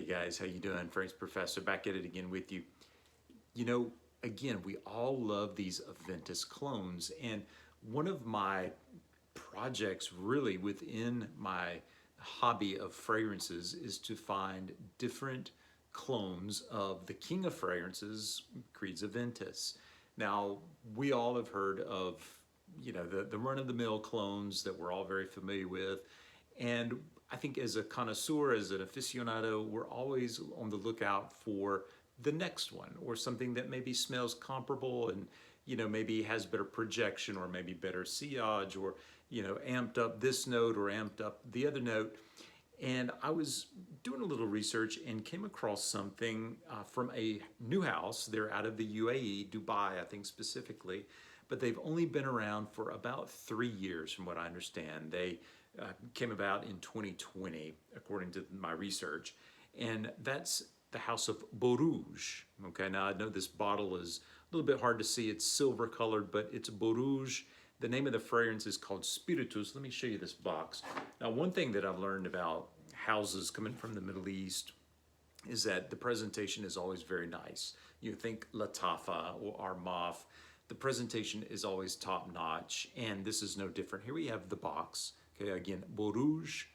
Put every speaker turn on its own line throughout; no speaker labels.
guys, how you doing? Frank's Professor back at it again with you. You know, again, we all love these Aventus clones, and one of my projects really within my hobby of fragrances is to find different clones of the king of fragrances, Creed's Aventus. Now, we all have heard of, the run-of-the-mill clones that we're all very familiar with, and I think as a connoisseur, as an aficionado, we're always on the lookout for the next one or something that maybe smells comparable and maybe has better projection or maybe better sillage or amped up this note or amped up the other note. And I was doing a little research and came across something from a new house. They're out of the UAE, Dubai, I think specifically, but they've only been around for about 3 years from what I understand. They came about in 2020, according to my research, and that's the House of Borouge. Okay, now I know this bottle is a little bit hard to see. It's silver colored, but it's Borouge. The name of the fragrance is called Spiritus. Let me show you this box. Now, one thing that I've learned about houses coming from the Middle East is that the presentation is always very nice. You think Latafa or Armaf, the presentation is always top notch, and this is no different. Here we have the box. Okay, again, Borouge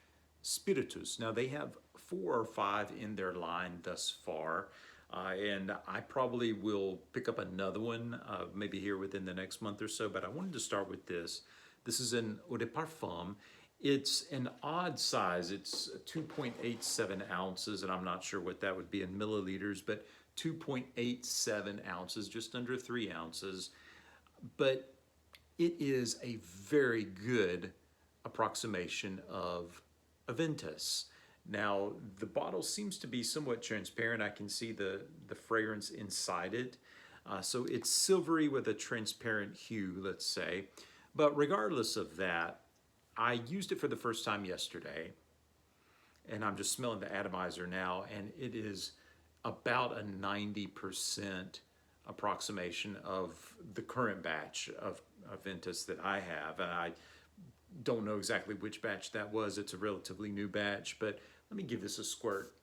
Spiritus. Now they have 4 or 5 in their line thus far, and I probably will pick up another one maybe here within the next month or so, but I wanted to start with this. This is an Eau de Parfum. It's an odd size. It's 2.87 ounces, and I'm not sure what that would be in milliliters, but 2.87 ounces, just under 3 ounces. But it is a very good approximation of Aventus. Now, the bottle seems to be somewhat transparent. I can see the fragrance inside it. So it's silvery with a transparent hue, let's say. But regardless of that, I used it for the first time yesterday, and I'm just smelling the atomizer now, and it is about a 90% approximation of the current batch of Aventus that I have. And I don't know exactly which batch that was. It's a relatively new batch, but let me give this a squirt.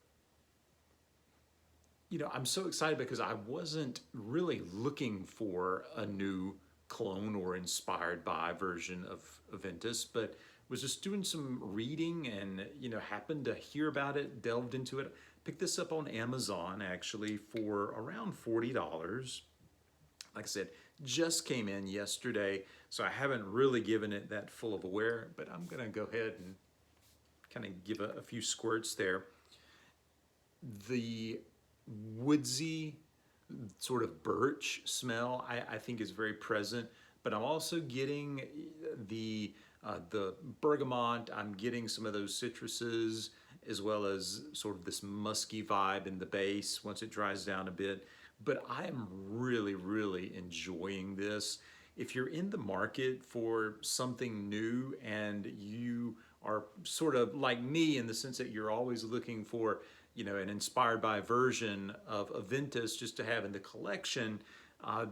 I'm so excited because I wasn't really looking for a new clone or inspired by version of Aventus, but was just doing some reading and, happened to hear about it, delved into it. Picked this up on Amazon actually for around $40. Like I said, just came in yesterday, so I haven't really given it that full of a wear, but I'm gonna go ahead and kind of give a few squirts there. The woodsy sort of birch smell I think is very present, but I'm also getting the bergamot. I'm getting some of those citruses as well as sort of this musky vibe in the base once it dries down a bit. But I am really, really enjoying this. If you're in the market for something new and you are sort of like me in the sense that you're always looking for, an inspired by version of Aventus just to have in the collection,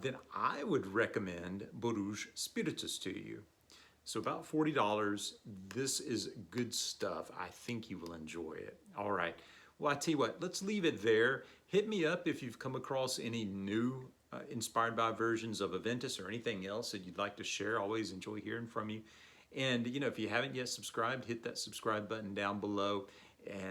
then I would recommend Borouge Spiritus to you. So about $40, this is good stuff. I think you will enjoy it. All right. Well, I tell you what, let's leave it there. Hit me up if you've come across any new inspired by versions of Aventus or anything else that you'd like to share. Always enjoy hearing from you. And, if you haven't yet subscribed, hit that subscribe button down below. And